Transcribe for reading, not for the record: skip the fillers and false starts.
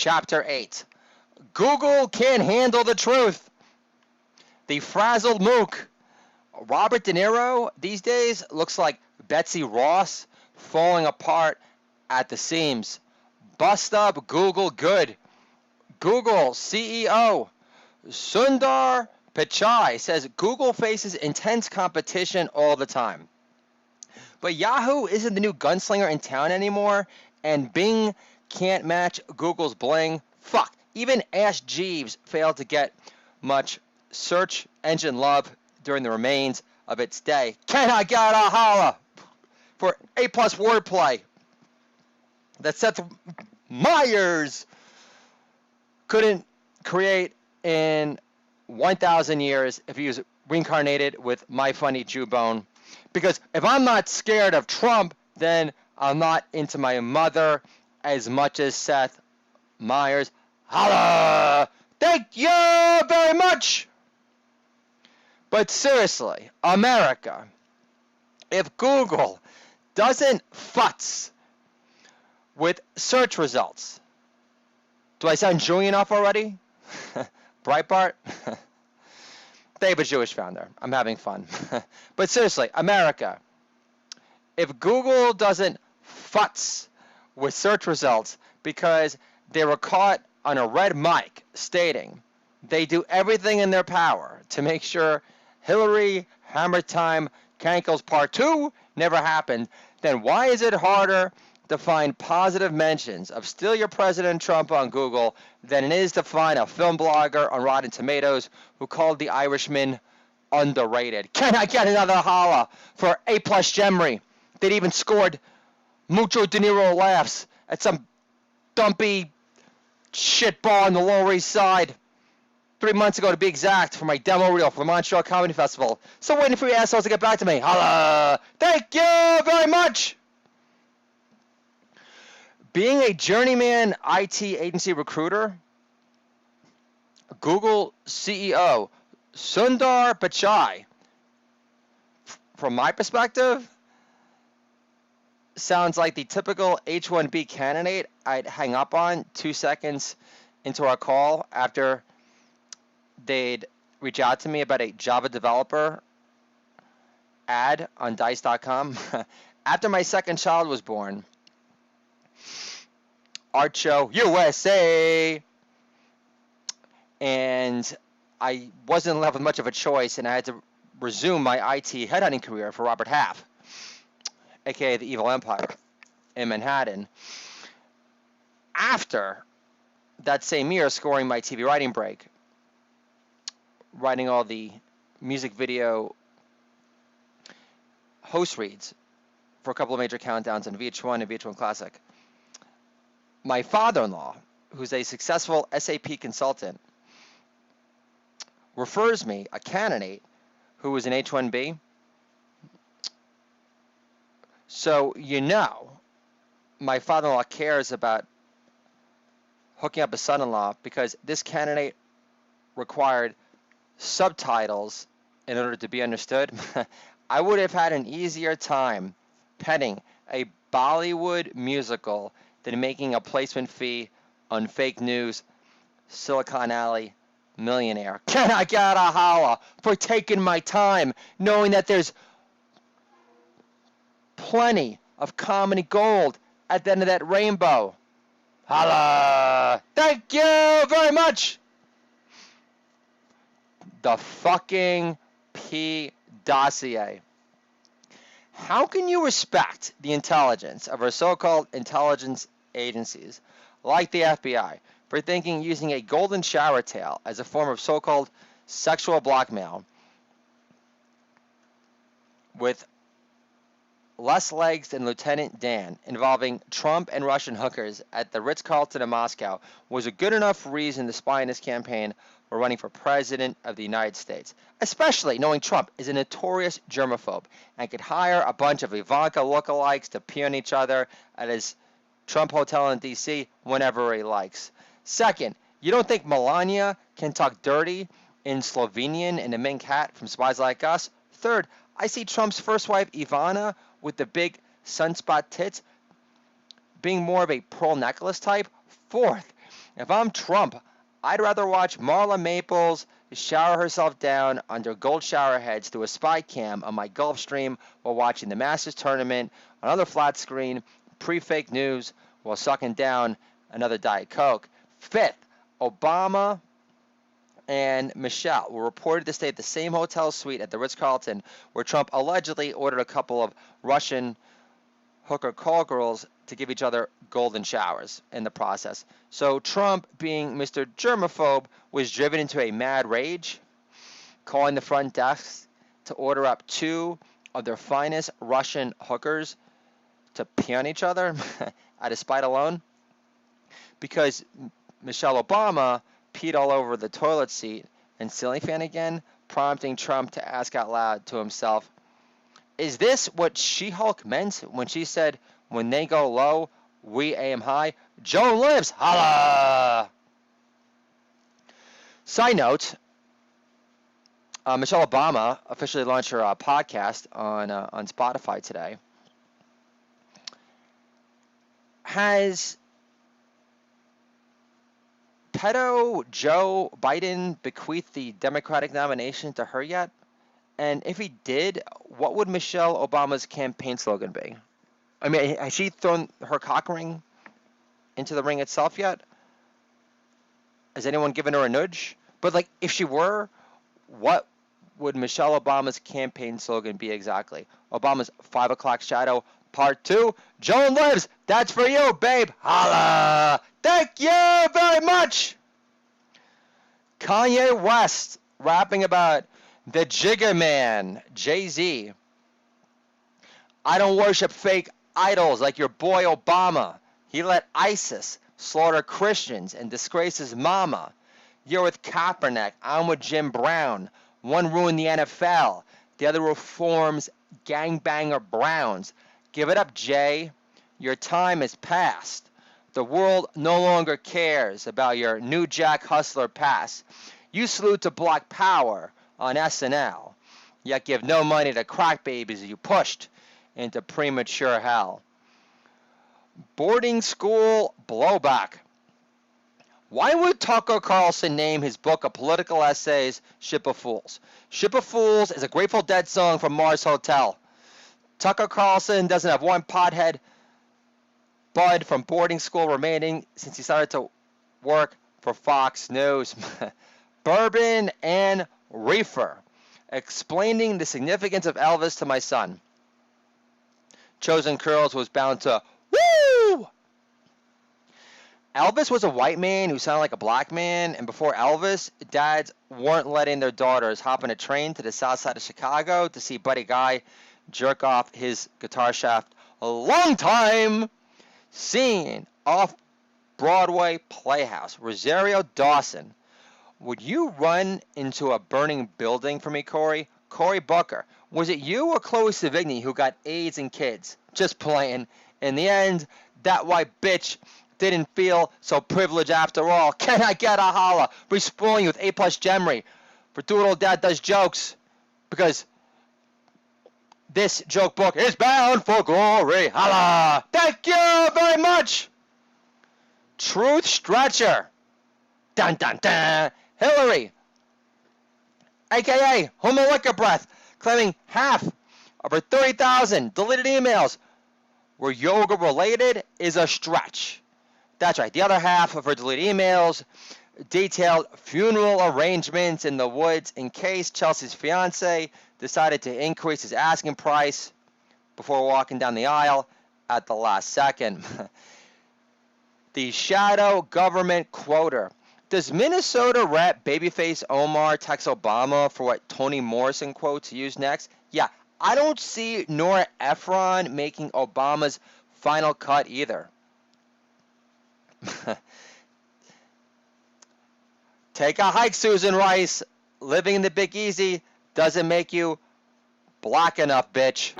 Chapter 8. Google can't handle the truth. The frazzled mook. Robert De Niro these days looks like Betsy Ross falling apart at the seams. Bust up Google good. Google CEO Sundar Pichai says Google faces intense competition all the time. But Yahoo isn't the new gunslinger in town anymore, and Bing can't match Google's bling. Fuck, even Ask Jeeves failed to get much search engine love during the remains of its day. Can I get a holla for A+ wordplay that Seth Meyers couldn't create in 1,000 years if he was reincarnated with My Funny Jawbone? Because if I'm not scared of Trump, then I'm not into my mother as much as Seth Meyers. Holla! Thank you very much! But seriously, America, if Google doesn't futz with search results, do I sound Jewy enough already? Breitbart? They have a Jewish founder. I'm having fun. But seriously, America, if Google doesn't futz with search results because they were caught on a red mic stating they do everything in their power to make sure Hillary Hammer Time Cankles Part 2 never happened, then why is it harder to find positive mentions of Steal Your President Trump on Google than it is to find a film blogger on Rotten Tomatoes who called The Irishman underrated? Can I get another holla for A+ Gemry that even scored Mucho De Niro laughs at some dumpy shitball on the Lower East Side 3 months ago, to be exact, for my demo reel for the Montreal Comedy Festival. Still waiting for you assholes to get back to me. Holla! Thank you very much! Being a journeyman IT agency recruiter, Google CEO Sundar Pichai, from my perspective, sounds like the typical H-1B candidate I'd hang up on 2 seconds into our call after they'd reach out to me about a Java developer ad on Dice.com. After my second child was born, Art Show USA, and I wasn't left with much of a choice, and I had to resume my IT headhunting career for Robert Half, aka the Evil Empire, in Manhattan. After that same year, scoring my TV writing break, writing all the music video host reads for a couple of major countdowns on VH1 and VH1 Classic. My father-in-law, who's a successful SAP consultant, refers me a candidate who was an H-1B. So, my father-in-law cares about hooking up his son-in-law because this candidate required subtitles in order to be understood. I would have had an easier time penning a Bollywood musical than making a placement fee on fake news Silicon Alley Millionaire. Can I get a holla for taking my time, knowing that there's plenty of comedy gold at the end of that rainbow? Holla! Thank you very much! The fucking P dossier. How can you respect the intelligence of our so-called intelligence agencies, like the FBI, for thinking using a golden shower tale as a form of so-called sexual blackmail with less legs than Lieutenant Dan involving Trump and Russian hookers at the Ritz-Carlton in Moscow was a good enough reason to spy in this campaign for running for president of the United States, especially knowing Trump is a notorious germaphobe and could hire a bunch of Ivanka lookalikes to pee on each other at his Trump hotel in D.C. whenever he likes. Second, you don't think Melania can talk dirty in Slovenian in a mink hat from Spies Like Us? Third, I see Trump's first wife, Ivana, with the big sunspot tits, being more of a pearl necklace type. Fourth, If I'm Trump, I'd rather watch Marla Maples shower herself down under gold shower heads through a spy cam on my Gulfstream while watching the Masters tournament on another flat screen, pre-fake news, while sucking down another Diet Coke. Fifth, Obama and Michelle were reported to stay at the same hotel suite at the Ritz-Carlton where Trump allegedly ordered a couple of Russian hooker call girls to give each other golden showers in the process. So Trump, being Mr. Germaphobe, was driven into a mad rage, calling the front desk to order up two of their finest Russian hookers to pee on each other out of spite alone, because Michelle Obama peed all over the toilet seat and ceiling fan again, prompting Trump to ask out loud to himself, is this what She-Hulk meant when she said, when they go low, we aim high? Joan lives! Holla! Side note, Michelle Obama officially launched her podcast on Spotify today. Has pedo Joe Biden bequeathed the Democratic nomination to her yet? And if he did, what would Michelle Obama's campaign slogan be? I mean, has she thrown her cock ring into the ring itself yet? Has anyone given her a nudge? But, like, if she were, what would Michelle Obama's campaign slogan be exactly? Obama's 5 o'clock shadow, part 2. Joan lives! That's for you, babe! Holla! Thank you very much! Kanye West rapping about the Jigga Man, Jay-Z. I don't worship fake idols like your boy Obama. He let ISIS slaughter Christians and disgrace his mama. You're with Kaepernick. I'm with Jim Brown. One ruined the NFL. The other reforms gangbanger Browns. Give it up, Jay. Your time is past. The world no longer cares about your New Jack Hustler pass. You salute to Black Power on SNL, yet give no money to crack babies you pushed into premature hell. Boarding school blowback. Why would Tucker Carlson name his book of political essays Ship of Fools? Ship of Fools is a Grateful Dead song from Mars Hotel. Tucker Carlson doesn't have one pothead bud from boarding school remaining since he started to work for Fox News. Bourbon and reefer. Explaining the significance of Elvis to my son. Chosen Curls was bound to woo! Elvis was a white man who sounded like a black man, and before Elvis, dads weren't letting their daughters hop on a train to the south side of Chicago to see Buddy Guy jerk off his guitar shaft a long time. Scene off Broadway Playhouse. Rosario Dawson. Would you run into a burning building for me, Cory? Cory Booker. Was it you or Chloe Sevigny who got AIDS and kids? Just playing. In the end, that white bitch didn't feel so privileged after all. Can I get a holla? Re-spoiling you with A+ Gemry for Doodle Dad Does Jokes. Because this joke book is bound for glory. Holla! Thank you very much! Truth Stretcher. Dun dun dun. Hillary, a.k.a. Homo Liquor Breath, claiming half of her 30,000 deleted emails were yoga-related is a stretch. That's right. The other half of her deleted emails detailed funeral arrangements in the woods in case Chelsea's fiancé decided to increase his asking price before walking down the aisle at the last second. The shadow government quoter. Does Minnesota Rep Babyface Omar text Obama for what Toni Morrison quote to use next? Yeah, I don't see Nora Ephron making Obama's final cut either. Take a hike, Susan Rice. Living in the Big Easy doesn't make you black enough, bitch.